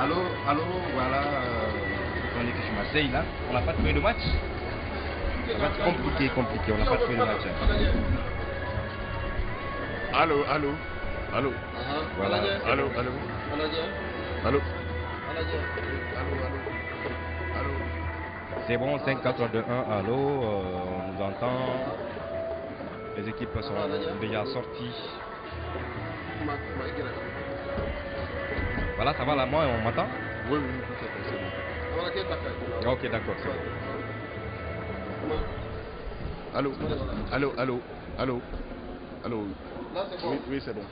Allô, voilà, on est sur Marseille là, on n'a pas trouvé le match. Ça va être compliqué, on n'a pas trouvé le match. Allô. Voilà, Allô. c'est bon, 5, 4, 2, 1, allô, on nous entend. Les équipes sont déjà sorties. Voilà, ça va là, moi, on m'entend? Oui, c'est bon. Ok, d'accord, c'est bon. Allô. Là, c'est bon. Oui, c'est bon.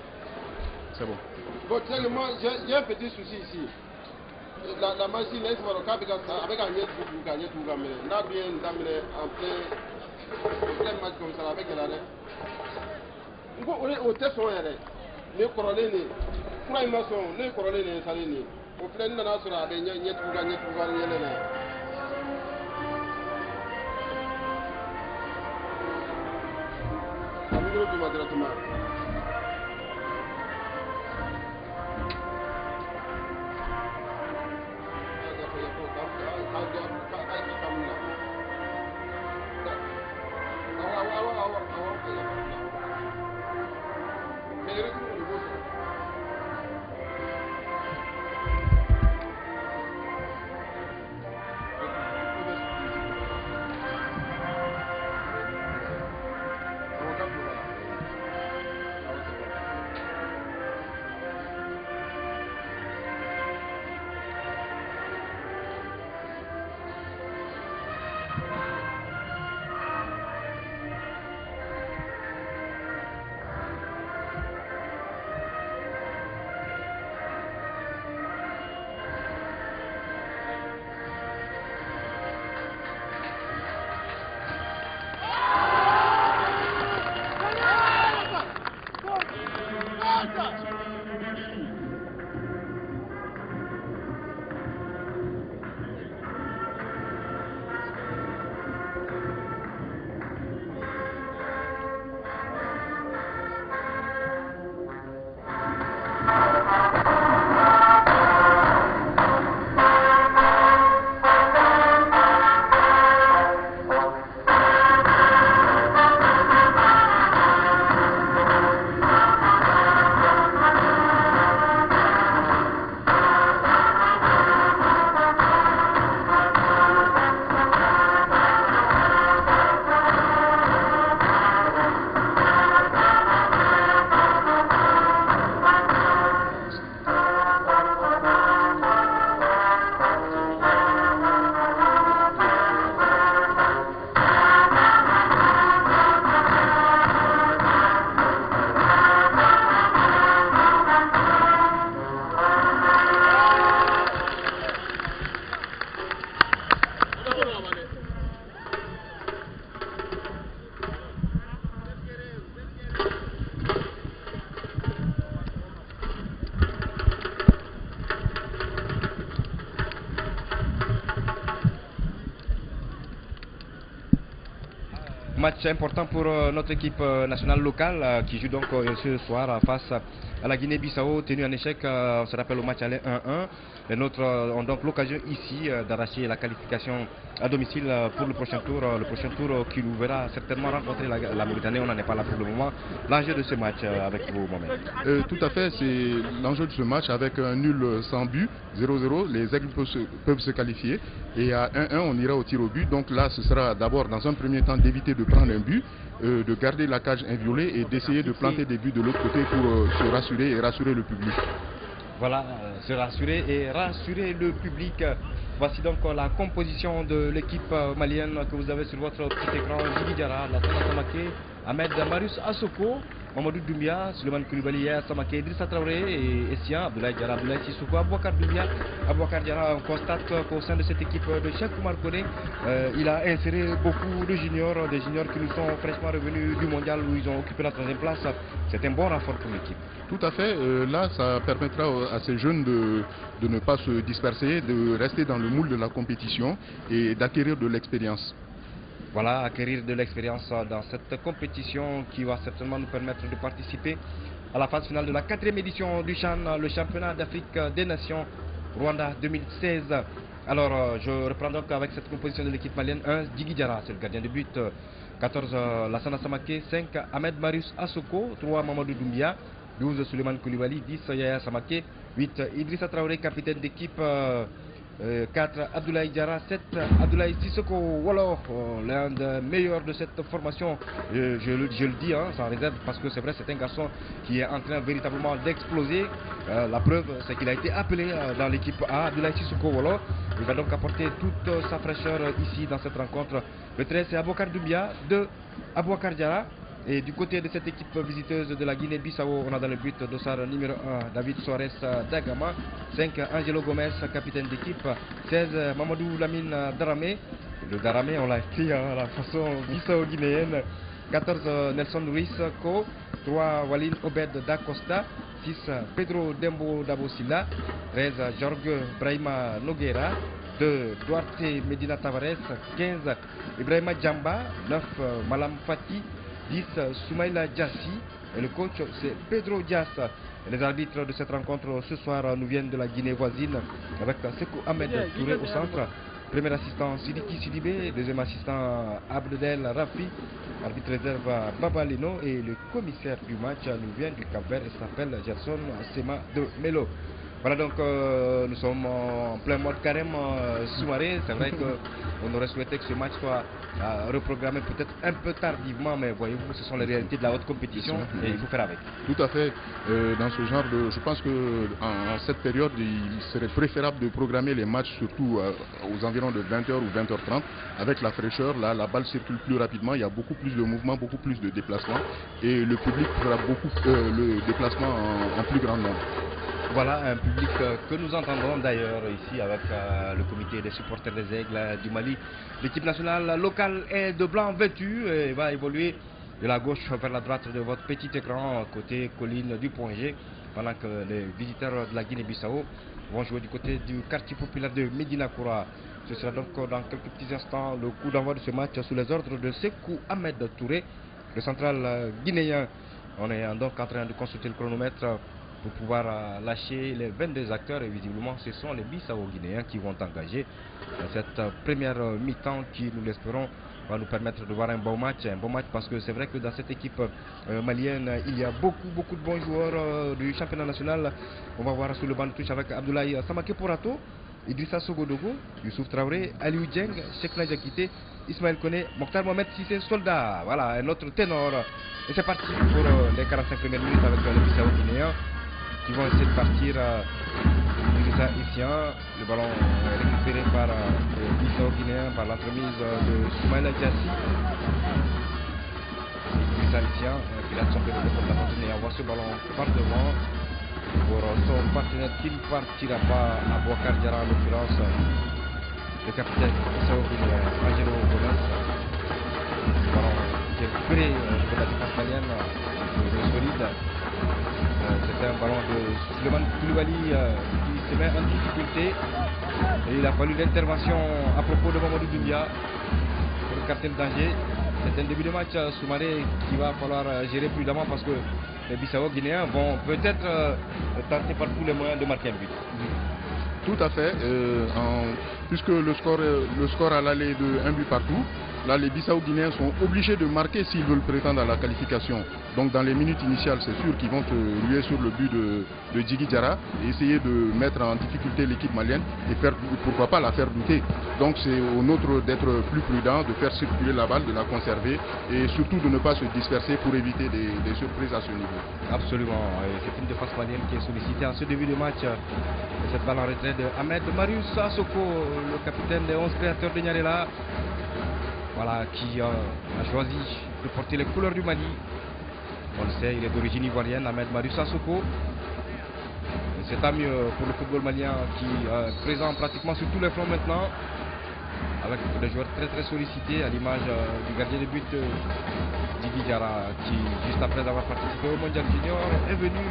Bon, tiens, moi, j'ai un petit souci ici. La machine, là, avec un net pour gagner tout le monde. N'a bien d'amener en plein match comme ça, avec l'arrêt. On est au test, on est les coronets, pour une maçon, les coronets, les salines. Au plein de la nation, il y a net pour gagner tout le monde. Match important pour notre équipe nationale locale qui joue donc ce soir face à la Guinée-Bissau, tenu en échec, on se rappelle au match aller 1-1. Les nôtres ont donc l'occasion ici d'arracher la qualification à domicile pour le prochain tour qui nous verra certainement rencontrer la Mauritanie. On n'en est pas là pour le moment. L'enjeu de ce match avec vous, Mohamed. Tout à fait, c'est l'enjeu de ce match avec un nul sans but, 0-0. Les Aigles peuvent se qualifier et à 1-1, on ira au tir au but. Donc là, ce sera d'abord dans un premier temps d'éviter de prendre un but, de garder la cage inviolée et d'essayer de planter des buts de l'autre côté pour se rassurer et rassurer le public. Voilà, se rassurer et rassurer le public. Voici donc la composition de l'équipe malienne que vous avez sur votre petit écran. Djigui Diarra, Lassana Samake, Ahmed Marius Assoko, Mamadou Doumbia, Suleiman Koulibaly, Samake, Idrissa Traoré et Essien, Abdoulaye Diarra, Abdoulaye Sissoko, Abouakar Doumbia, Abouakar Diarra. On constate qu'au sein de cette équipe de Cheikh Oumar Koné, il a inséré beaucoup de juniors, des juniors qui nous sont fraîchement revenus du mondial où ils ont occupé la 3e place. C'est un bon renfort pour l'équipe. Tout à fait, là ça permettra à ces jeunes de ne pas se disperser, de rester dans le moule de la compétition et d'acquérir de l'expérience. Voilà, acquérir de l'expérience dans cette compétition qui va certainement nous permettre de participer à la phase finale de la 4e édition du CHAN, le championnat d'Afrique des Nations Rwanda 2016. Alors, je reprends donc avec cette composition de l'équipe malienne. 1, Djigui Diarra, c'est le gardien de but. 14, Lassana Samake. 5, Ahmed Marius Assoko. 3, Mamadou Doumbia. 12, Suleiman Koulibaly. 10, Yaya Samake. 8, Idrissa Traoré, capitaine d'équipe. 4, Abdoulaye Diarra. 7, Abdoulaye Sissoko Wolo, l'un des meilleurs de cette formation. Je le dis sans réserve, parce que c'est vrai, c'est un garçon qui est en train véritablement d'exploser. La preuve, c'est qu'il a été appelé dans l'équipe A. Abdoulaye Sissoko Wolo, il va donc apporter toute sa fraîcheur ici dans cette rencontre. Le 13, c'est Abouakar Doumbia. 2, Abouakar Diarra. Et du côté de cette équipe visiteuse de la Guinée-Bissau, on a dans le but dossard numéro 1, David Suarez Dagama. 5, Angelo Gomez, capitaine d'équipe. 16, Mamadou Lamine Darame. Le Darame, on l'a écrit à la façon bissau-guinéenne. 14, Nelson Ruiz Ko. 3, Walin Obed Dacosta. 6, Pedro Dembo Dabosila. 13, Jorge Brahima Noguera. 2, Duarte Medina Tavares. 15, Ibrahima Djamba. 9, Malam Fati. 10, Soumaïla Djassi. Et le coach, c'est Pedro Dias. Et les arbitres de cette rencontre ce soir nous viennent de la Guinée voisine, avec Sekou Ahmed Touré au centre. Premier assistant Sidiki Sidibé. Deuxième assistant Abdel Rafi. Arbitre réserve Baba Leno. Et le commissaire du match nous vient du Cap-Vert et s'appelle Gerson Sema de Melo. Voilà, donc nous sommes en plein mode carême sous-marin. C'est vrai qu'on aurait souhaité que ce match soit reprogrammé peut-être un peu tardivement, mais voyez-vous, ce sont les réalités de la haute compétition et il faut faire avec. Tout à fait. Dans ce genre de... Je pense qu'en cette période, il serait préférable de programmer les matchs surtout aux environs de 20h ou 20h30. Avec la fraîcheur, là, la balle circule plus rapidement, il y a beaucoup plus de mouvements, beaucoup plus de déplacements et le public fera beaucoup le déplacement en plus grand nombre. Voilà un public que nous entendrons d'ailleurs ici avec le comité des supporters des Aigles du Mali. L'équipe nationale locale est de blanc vêtue et va évoluer de la gauche vers la droite de votre petit écran côté colline du Point G, pendant que les visiteurs de la Guinée-Bissau vont jouer du côté du quartier populaire de Médina Koura. Ce sera donc dans quelques petits instants le coup d'envoi de ce match sous les ordres de Sekou Ahmed Touré, le central guinéen. On est donc en train de consulter le chronomètre pour pouvoir lâcher les 22 acteurs et visiblement ce sont les Bissau-Guinéens qui vont engager cette première mi-temps qui, nous l'espérons, va nous permettre de voir un bon match parce que c'est vrai que dans cette équipe malienne il y a beaucoup de bons joueurs du championnat national. On va voir sur le banc de touche avec Abdoulaye Samake Porato, Idrissa Sogodogo, Youssouf Traoré, Aliou Dieng, Cheikh Nadjakité, Ismaël Koné, Mokhtar Mohamed Sissé Soldat. Voilà un autre ténor. Et c'est parti pour les 45 premières minutes avec les Bissau-Guinéens qui vont essayer de partir. Idrissa Issian, le ballon est récupéré par les Bissau-Guinéens par l'entremise de Soumaïla Djassi. Idrissa Issian, qui a son pédale de la continue et envoie ce ballon par devant pour son partenaire qui ne partira pas à Abouakar Diarra en l'occurrence, le capitaine Bissau-Guinéen Angelo Gomez. Le ballon qui est récupéré de la défense malienne, solide. C'était un ballon de Suleiman Koulibaly qui se met en difficulté. Et il a fallu l'intervention à propos de Mamadou Doumbia pour écarter le danger. C'est un début de match sous-marin qu'il va falloir gérer prudemment parce que les Bissau-Guinéens vont peut-être tenter par tous les moyens de marquer un but. Tout à fait, puisque le score à l'aller de 1 but partout. Là, les Bissau-Guinéens sont obligés de marquer s'ils veulent prétendre à la qualification. Donc, dans les minutes initiales, c'est sûr qu'ils vont se ruer sur le but de Djigui Diarra et essayer de mettre en difficulté l'équipe malienne et faire, pourquoi pas la faire douter. Donc, c'est au nôtre d'être plus prudent, de faire circuler la balle, de la conserver et surtout de ne pas se disperser pour éviter des surprises à ce niveau. Absolument, c'est une défense malienne qui est sollicitée en ce début de match. Cette balle en retrait de Ahmed Marius Assoko, le capitaine des 11 créateurs de Nyarela. Voilà, qui a choisi de porter les couleurs du Mali. On le sait, il est d'origine ivoirienne, Ahmed Marius Assoko. C'est tant mieux pour le football malien qui est présent pratiquement sur tous les fronts maintenant, avec des joueurs très sollicités, à l'image du gardien de but Djigui Diarra, qui juste après avoir participé au Mondial Junior est venu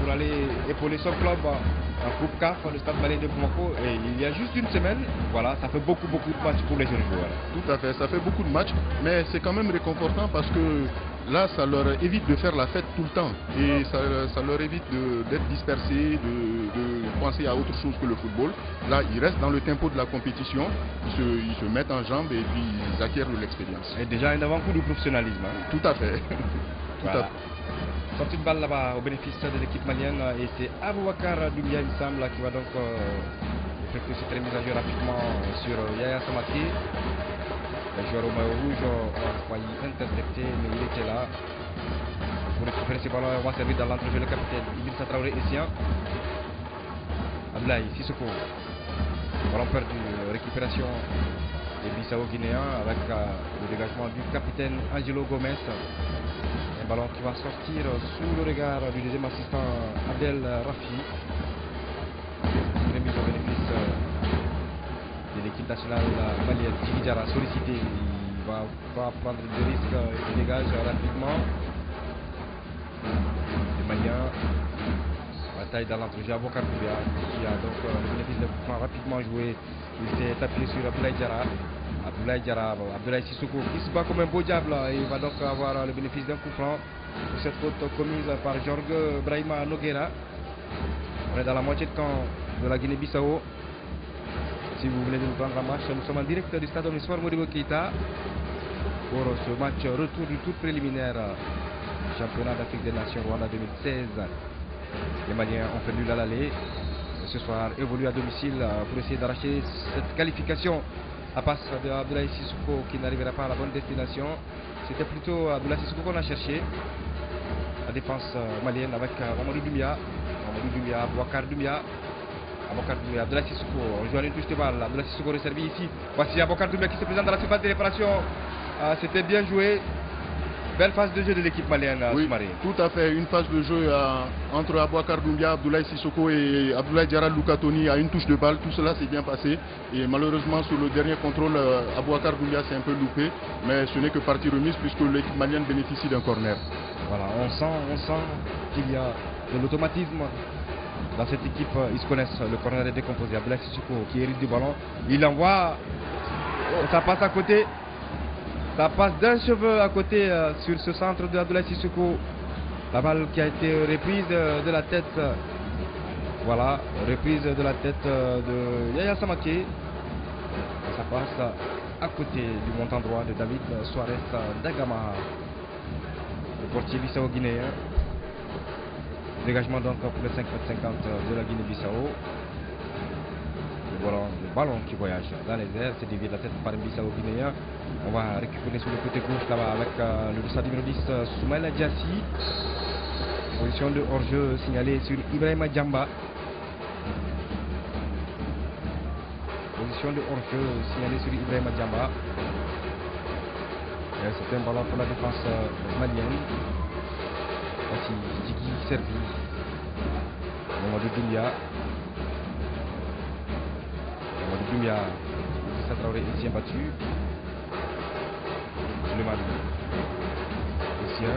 pour aller épauler son club en Coupe CAF, le Stade Malien de Bamako, et il y a juste une semaine, voilà, ça fait beaucoup de matchs pour les jeunes joueurs. Tout à fait, ça fait beaucoup de matchs, mais c'est quand même réconfortant parce que là, ça leur évite de faire la fête tout le temps. Et ça leur évite d'être dispersés, de penser à autre chose que le football. Là, ils restent dans le tempo de la compétition, ils se mettent en jambes et puis ils acquièrent de l'expérience. Et déjà un avant-coup de professionnalisme. Hein. Tout à fait. Voilà. Sortie de balle là-bas au bénéfice de l'équipe malienne et c'est Aboubakar Doumbia, il me semble, qui va donc effectuer cette remise à jeu rapidement sur Yaya Samake. Le joueur au maillot rouge a failli intercepter, mais il était là pour récupérer ce ballon. On va servir dans l'entrejeu le capitaine Idrissa Traoré Essien. Abdoulaye Sissoko, ballon perdu, récupération des Bissau-Guinéens avec le dégagement du capitaine Angelo Gomez. Un ballon qui va sortir sous le regard du deuxième assistant Abdel Rafi. Remise au bénéfice de l'équipe nationale malienne. Djigui Diarra sollicité, il va pas prendre de risques, il dégage rapidement. Les Maliens bataille dans l'entrejeu. Aboubakar Doumbia qui a donc le bénéfice de coup franc rapidement joué. Il s'est appuyé sur Abdoulaye Diarra. Abdoulaye Sissoko qui se bat comme un beau diable. Il va donc avoir le bénéfice d'un coup franc pour cette faute commise par Jorge Brahima Nogueira. On est dans la moitié de camp de la Guinée-Bissau. Si vous venez de nous prendre en marche, nous sommes en direct du stade Onesphore Modibo Keïta pour ce match retour du tour préliminaire du championnat d'Afrique des Nations Rwanda 2016. Les Maliens ont fait nul à l'aller. Ce soir, évoluent à domicile pour essayer d'arracher cette qualification à passe de Abdoulaye Sissoko qui n'arrivera pas à la bonne destination. C'était plutôt Abdoulaye Sissoko qu'on a cherché. La défense malienne avec Mamadou Doumbia, Aboubakar Doumbia, Abdoulaye Sissoko, on joue à une touche de balle. Abdoulaye Sissoko resservi ici. Voici Aboubakar Doumbia qui se présente dans la surface de réparation. C'était bien joué. Belle phase de jeu de l'équipe malienne, oui, Soumaré. Tout à fait, une phase de jeu entre Aboubakar Doumbia, Abdoulaye Sissoko et Abdoulaye Diarra Loukatoni à une touche de balle. Tout cela s'est bien passé. Et malheureusement, sur le dernier contrôle, Aboubakar Doumbia s'est un peu loupé. Mais ce n'est que partie remise puisque l'équipe malienne bénéficie d'un corner. Voilà, on sent qu'il y a de l'automatisme dans cette équipe. Ils se connaissent, le corner est décomposé. Abdoulaye Sissoko qui hérite du ballon. Il envoie, ça passe à côté. Ça passe d'un cheveu à côté sur ce centre de Abdoulaye Sissoko. La balle qui a été reprise de la tête. Voilà, reprise de la tête de Yaya Samake. Ça passe à côté du montant droit de David Suarez Dagama, le portier bissau-guinéen. Dégagement donc pour le 5,50 m de la Guinée-Bissau. Le ballon qui voyage dans les airs, c'est dévié de la tête par un Bissau-Guinéen. On va récupérer sur le côté gauche là-bas avec le dossard numéro 10, Soumaïla Diassi. Position de hors-jeu signalée sur Ibrahima Djamba. Position de hors-jeu signalée sur Ibrahima Djamba. C'est un ballon pour la défense malienne. Voici Djigui servi. Mamadou Doumbia. Idrissa Traoré Essien battu. Suleiman Essien.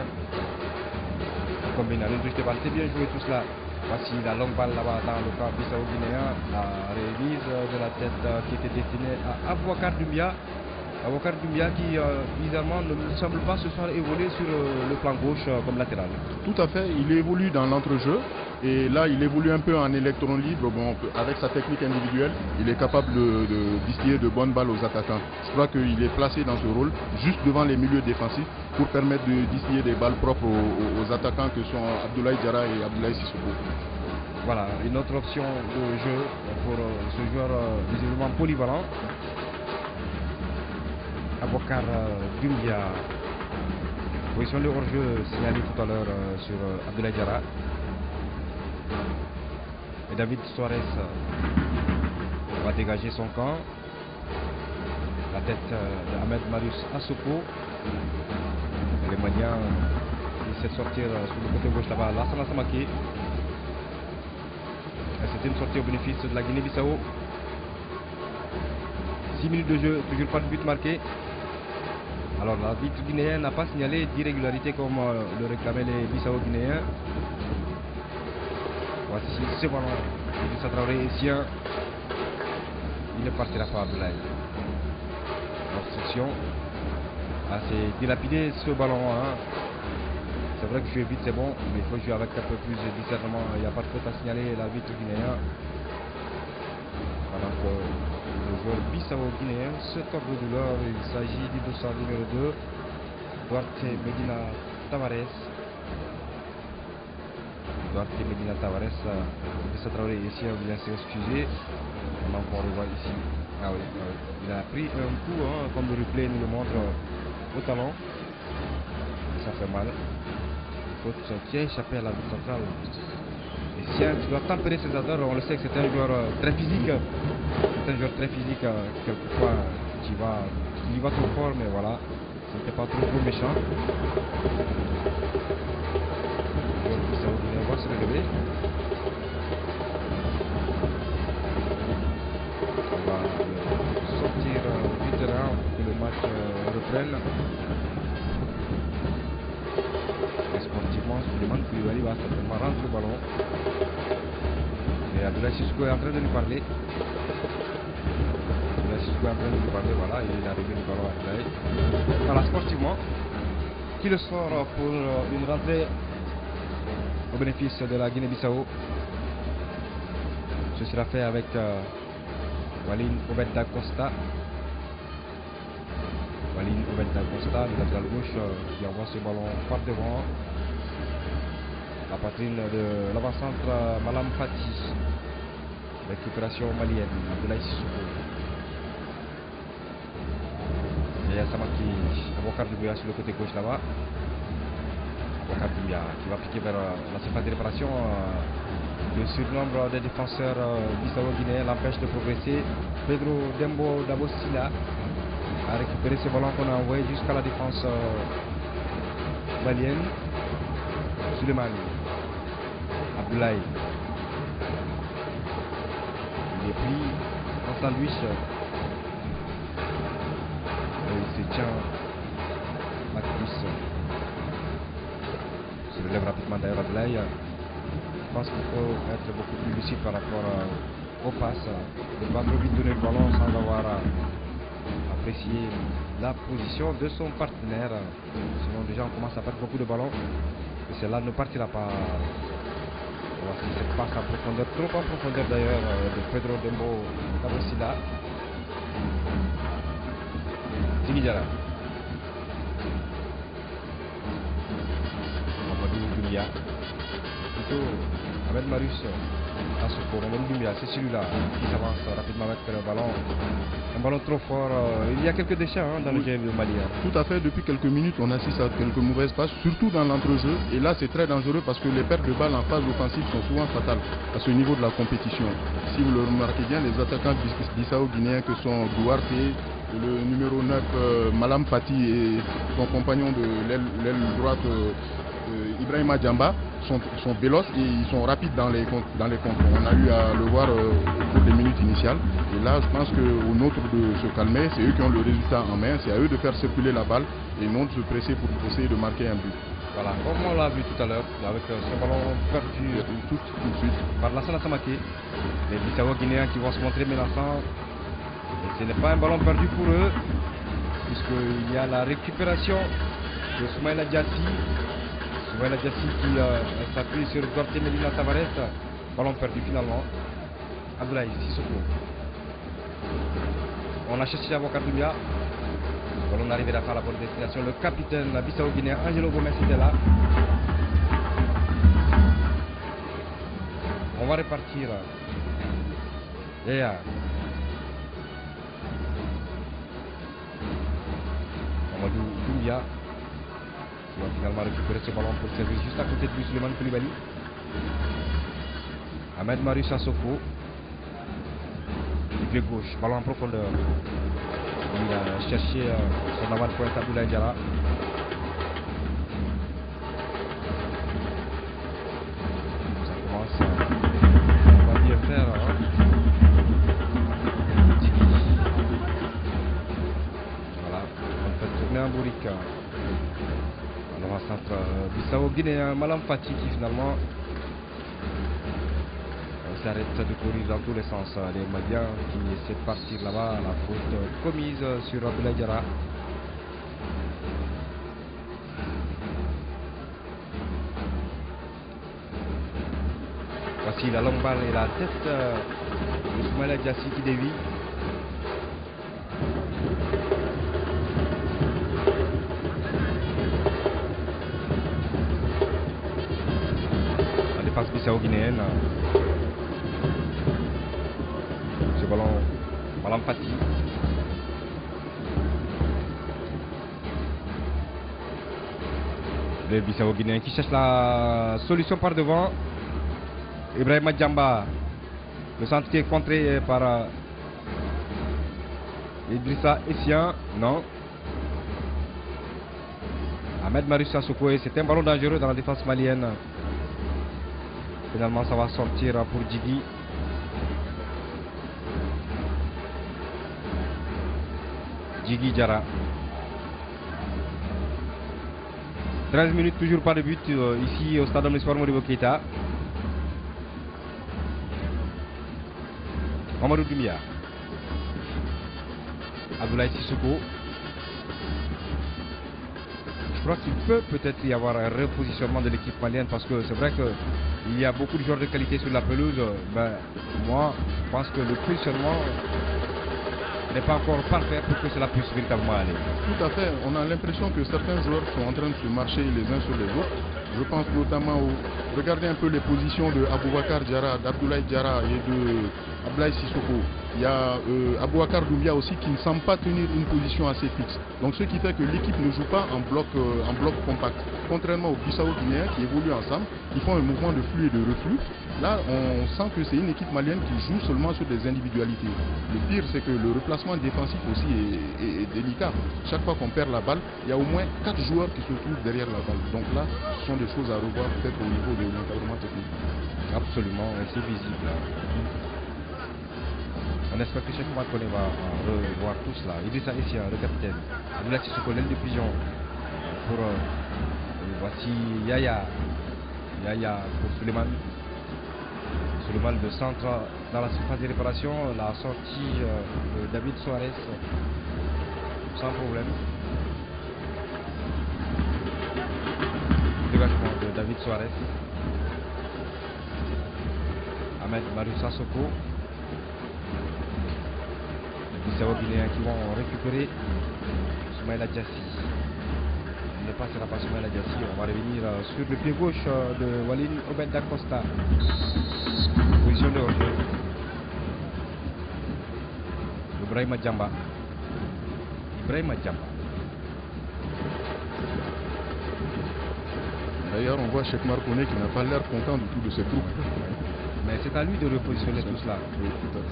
Combine à une touche de balle. C'est bien joué tout cela. Voici la longue balle là-bas dans le camp bissau-guinéen. La remise de la tête qui était destinée à Aboubakar Doumbia. Aboubakar Doumbia qui bizarrement ne semble pas ce soir évoluer sur le plan gauche comme latéral. Tout à fait, il évolue dans l'entrejeu et là il évolue un peu en électron libre. Bon, avec sa technique individuelle, il est capable de distiller de bonnes balles aux attaquants. Je crois qu'il est placé dans ce rôle juste devant les milieux défensifs pour permettre de distiller des balles propres aux attaquants que sont Abdoulaye Diarra et Abdoulaye Sissoko. Voilà, une autre option de jeu pour ce joueur visiblement polyvalent. Aboubakar Doumbia. Position de hors-jeu signalée tout à l'heure sur Abdoulaye Diarra. Et David Suarez va dégager son camp. La tête de Ahmed Marius Assoko. Les Maliens essaient de sortir sur le côté gauche là-bas. Lassana Samake. C'était une sortie au bénéfice de la Guinée-Bissau. 6 minutes de jeu, toujours pas de but marqué. Alors l'arbitre guinéen n'a pas signalé d'irrégularité comme le réclamaient les Bissau-Guinéens. Voici ce ballon de Traoré Essien. Il ne partira pas Abdoulaye. Obstruction. C'est dilapidé ce ballon. Hein. C'est vrai que jouer vite c'est bon, mais il faut jouer avec un peu plus de discernement. Il n'y a pas de faute à signaler, l'arbitre guinéen. Pendant que le joueur bissau-guinéen se tord de douleur, il s'agit du dossard numéro 2, Duarte Medina Tavares. Duarte Medina Tavares, Issa Traoré ici a bien s'excuser. On le voit ici. Ah oui, il a pris un coup, hein, comme le replay nous le montre, au talon. Ça fait mal. Faute qui a échappé à la lutte centrale. Et Sien qui doit tempérer ses ardeurs, on le sait que c'est un joueur très physique. C'est un joueur très physique, quelquefois qui y va trop fort, mais voilà, ce n'était pas trop méchant. On va se relever. On va sortir du terrain pour que le match reprenne. Sportivement, Souleymane Koulibaly va certainement rentrer le ballon. Et Abdoulaye Sissoko est en train de nous parler. Abdoulaye Sissoko est en train de nous parler, voilà, et il est arrivé le ballon à Abdoulaye. Voilà, sportivement, qui le sort pour une rentrée au bénéfice de la Guinée-Bissau. Ce sera fait avec Walin Obed Costa. Walin Obed Costa, le latéral gauche, qui envoie ce ballon par devant. La poitrine de l'avant-centre Malam Fati. Récupération malienne, Abdoulaye Sissoko. Et Samaki Abouakar Doumbia sur le côté gauche là-bas. Abouakar Doumbia qui va piquer vers la surface de réparation. Le surnombre des défenseurs bissau-guinéens l'empêche de progresser. Pedro Dembo Dabosila a récupéré ce ballon qu'on a envoyé jusqu'à la défense malienne. Souleymane Abdoulaye. Il est pris en sandwich. Et il se tient la cuisse. Il se relève rapidement d'ailleurs Abdoulaye. Je pense qu'il faut être beaucoup plus lucide par rapport aux passes. Il va trop vite donner le ballon sans avoir apprécié la position de son partenaire. Sinon déjà on commence à perdre beaucoup de ballons. Et cela ne partira pas. Voici cette passe en profondeur, trop en profondeur d'ailleurs, de Pedro Dembo Dabosila. Tigidjara. Mamadou Doumbia. Plutôt Ahmed Marius Sissoko. Mamadou Doumbia, c'est celui-là qui s'avance rapidement avec le ballon. Un ballon trop fort. Il y a quelques déchets dans le jeu malien. Tout à fait, depuis quelques minutes, on assiste à quelques mauvaises passes, surtout dans l'entrejeu. Et là, c'est très dangereux parce que les pertes de balles en phase offensive sont souvent fatales à ce niveau de la compétition. Si vous le remarquez bien, les attaquants bissau-guinéens que sont Duarte, le numéro 9 Malam Fati et son compagnon de l'aile droite Ibrahima Djamba sont véloces et ils sont rapides dans les contres. On a eu à le voir au cours des minutes initiales. Et là, je pense qu'au nôtre de se calmer, c'est eux qui ont le résultat en main. C'est à eux de faire circuler la balle et non de se presser pour essayer de marquer un but. Voilà, comme on l'a vu tout à l'heure, avec ce ballon perdu tout de suite par Lassana Samake. Les Bissau-Guinéens qui vont se montrer menaçants. Et ce n'est pas un ballon perdu pour eux, puisqu'il y a la récupération de Soumaïla Diassi. Soumaïla Diassi qui s'appuie sur Duarte Medina Tavares. Ballon perdu finalement. Abdoulaye Sissoko. On a cherché Abouakar Doumbia. Le ballon n'arrivera pas à la bonne destination. Le capitaine bissau-guinéen Angelo Gomez était là. On va repartir. Yeah. Mamadou Doumbia qui va finalement récupérer ce ballon pour servir juste à côté de lui Souleymane Koulibaly. Ahmed Marius Sissoko. Du pied gauche, ballon en profondeur. Il a cherché son avant-pointe Abdoulaye Diarra. Ça commence on va bien faire. Voilà, on fait tourner un bourrique. Alors un centre bissau-guinéen Malam Fati qui finalement s'arrête de courir dans tous les sens. Les Maliens qui essaient de partir là-bas, la faute commise sur Abdoulaye Diarra. Voici la longue balle et la tête de Soumaïla Diassi qui dévie. La défense bissau-guinéenne. Ce ballon, Malam Fati. Le bissau-guinéen qui cherche la solution par devant. Ibrahima Djamba. Le centre qui est contré par Idrissa Essien. Non. Ahmed Marussa Sokoué. C'est un ballon dangereux dans la défense malienne. Finalement, ça va sortir pour Djigui. Djigui Diarra. 13 minutes, toujours pas de but ici au stade Omnisport Modibo Keïta. Mamadou Doumbia. Abdoulaye Sissoko. Je crois qu'il peut peut-être y avoir un repositionnement de l'équipe malienne parce que c'est vrai qu'il y a beaucoup de joueurs de qualité sur la pelouse. Ben, moi, je pense que le positionnement n'est pas encore parfait pour que cela puisse véritablement aller. Tout à fait. On a l'impression que certains joueurs sont en train de se marcher les uns sur les autres. Je pense notamment regardez un peu les positions de Aboubakar Diarra, d'Abdoulaye Diarra et de Abdoulaye Sissoko. Il y a Aboubakar Doumbia aussi qui ne semble pas tenir une position assez fixe. Donc ce qui fait que l'équipe ne joue pas en bloc compact. Contrairement aux Bissau-Guinéens qui évoluent ensemble, ils font un mouvement de flux et de reflux. Là, on sent que c'est une équipe malienne qui joue seulement sur des individualités. Le pire, c'est que le replacement défensif aussi est délicat. Chaque fois qu'on perd la balle, il y a au moins 4 joueurs qui se trouvent derrière la balle. Donc là, ce sont des choses à revoir peut-être au niveau de l'encadrement technique. Absolument, c'est visible. On espère que Cheikh Makone va revoir tout cela. Idrissa Essien, le capitaine. Abdoulaye Sissoko, l'aile de pigeon. Voici Yaya pour Suleiman. Suleiman de centre dans la surface de réparation. La sortie de David Suarez sans problème. Dégagement de David Suarez. Ahmed Marussa Soko. Les Bissau-Guinéens qui vont récupérer Soumaïla Diassi. Il ne passera pas Soumaïla Diassi. On va revenir sur le pied gauche de Walin Obed Dacosta. Position de hors-jeu. Ibrahima Djamba. D'ailleurs, on voit Cheikh Marconé qui n'a pas l'air content du tout de ses troupes. Mais c'est à lui de repositionner tout cela. Oui, tout à fait.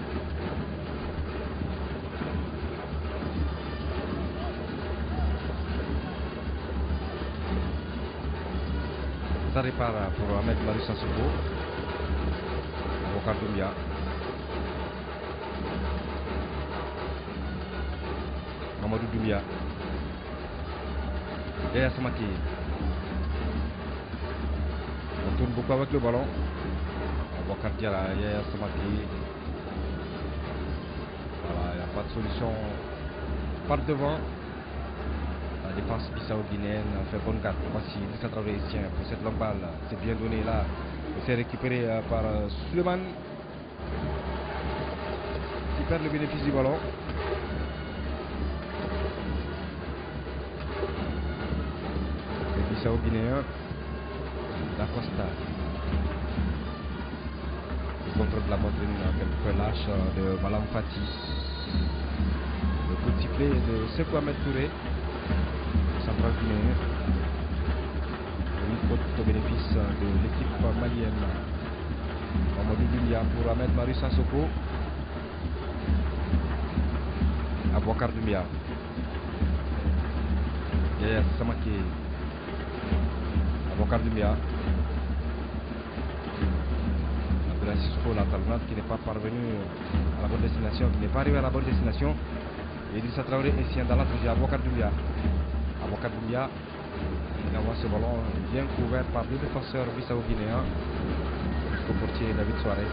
Ça répare pour Ahmed Marussa Soko. Aboubakar Doumbia. Mamadou Doumbia. Yaya Samaki. On tourne beaucoup avec le ballon. Aboubakar Diarra, Yaya Samaki. Voilà, il n'y a pas de solution par devant. La défense bissau-guinéenne fait bonne garde. Voici Idrissa Traoré pour cette longue balle. C'est bien donné là. C'est récupéré par Suleiman qui perd le bénéfice du ballon. Les Bissau-Guinéens d'Acosta. Le contrôle de la poitrine quelque peu lâche de Malam Fati. Le coup de sifflet de Sekou Ahmed Touré. Central guinéen. Une faute au bénéfice de l'équipe malienne. Mamadou Doumbia pour Ahmed Marussa Soko. Aboubakar Doumbia. Yaya Samaki. Aboubakar Doumbia. Abdoulaye Sissoko, la talonnade qui n'est pas parvenu à la bonne destination, qui n'est pas arrivé à la bonne destination. Idrissa Traoré est sien dans la touche. Aboubakar Doumbia. Aboubakar Doumbia. Il envoie ce ballon bien couvert par deux défenseurs bissau-guinéens. Le portier David Suarez.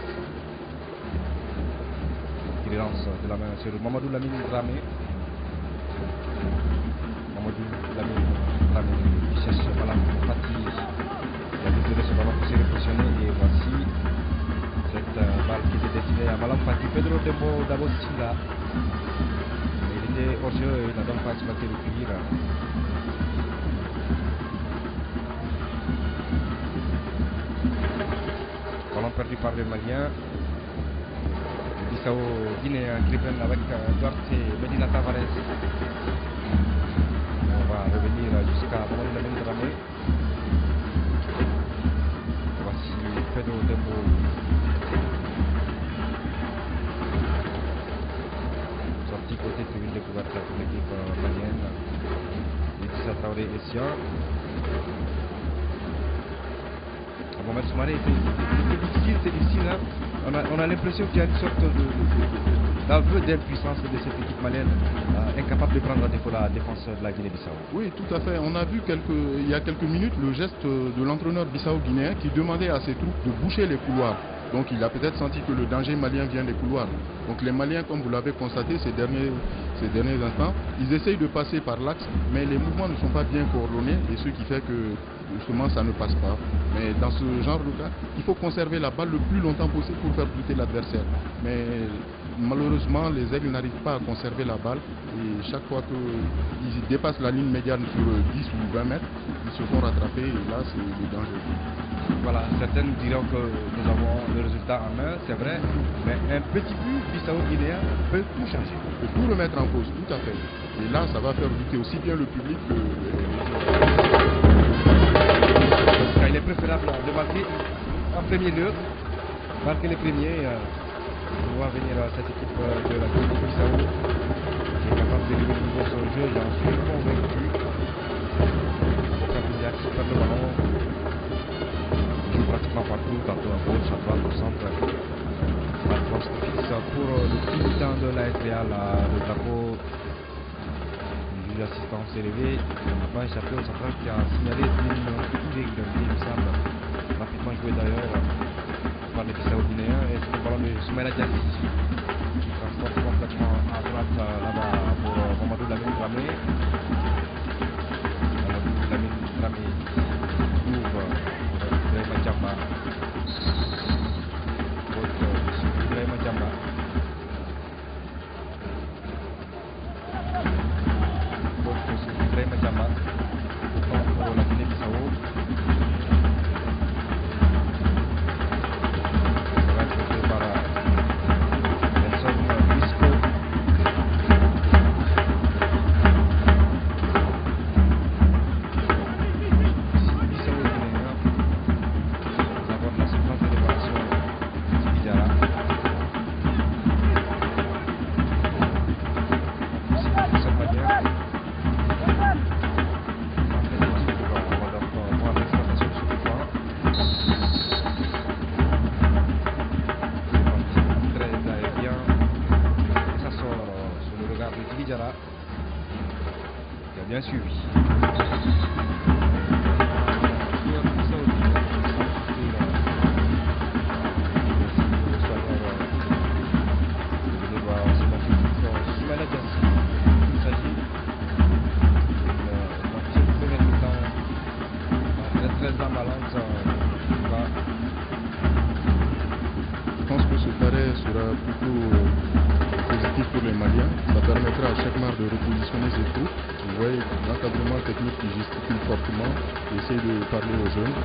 Il lance de la main sur Mamadou Lamine Dramé. Qui cherche Malam Fati. Il a détourné ce ballon pour se repositionner et voici Guinée à Malam Fati. Pedro Dembo Dabosila. Il était hors jeu et il n'a donc pas exploité le tir. Ballon perdu par les Maliens. Bissau Guinéen qui reprennent avec Duarte Medina Tavares. On va revenir jusqu'à Mamadou Lamine Dramé. Voici Pedro Dembo. Sorti côté tribune découverte pour l'équipe malienne. Idrissa Traoré et Sia. Mohamed Soumaré, c'est difficile. Hein. On a l'impression qu'il y a une sorte d'aveu d'impuissance de cette équipe malienne, incapable de prendre à défaut la défense de la Guinée-Bissau. Oui, tout à fait. On a vu il y a quelques minutes le geste de l'entraîneur bissau-guinéen qui demandait à ses troupes de boucher les couloirs. Donc il a peut-être senti que le danger malien vient des couloirs. Donc les Maliens, comme vous l'avez constaté ces derniers instants, ils essayent de passer par l'axe, mais les mouvements ne sont pas bien coordonnés et ce qui fait que justement ça ne passe pas. Mais dans ce genre de cas, il faut conserver la balle le plus longtemps possible pour faire douter l'adversaire. Mais malheureusement, les Aigles n'arrivent pas à conserver la balle et chaque fois qu'ils dépassent la ligne médiane sur 10 ou 20 mètres, ils se font rattraper et là c'est le danger. Voilà, certains nous diront que nous avons le résultat en main, c'est vrai, mais un petit but bissau-guinéen peut tout changer. Peut tout remettre en cause, tout à fait. Et là, ça va faire douter aussi bien le public que il est préférable de marquer en premier lieu, marquer les premiers, pour voir venir cette équipe de la Guinée-Bissau qui est capable de lever le niveau sur le jeu, j'en suis convaincu. Capignac perd le ballon, il joue pratiquement partout, tantôt à gauche, à droite, au centre. La poste fixe pour le militant de la SDA, le drapeau. L'assistant s'est levé, on n'a pas échappé au central qui a signalé une irrégularité, il me semble, rapidement joué d'ailleurs par les Bissau-Guinéens, et c'est le ballon de Soumaïla Diassi qui transporte complètement à droite là-bas pour Mamadou Lamine Dramé. Mamadou Lamine Dramé ouvre pour Ibrahima Djamba. Faute sur Ibrahima Djamba. Ibrahima Djamba pour la Guinée-Bissau. Ça va être fait par Nelson Bisco. Bissau-Guinéen. Nous avons la séquence de l'évaluation Djigui Diarra. Qui a bien suivi. Je pense que ce arrêt sera plutôt positif pour les Maliens. Ça permettra à chaque marque de repositionner ses troupes. Vous voyez l'encadrement technique qui gesticule fortement et essaye de parler aux jeunes.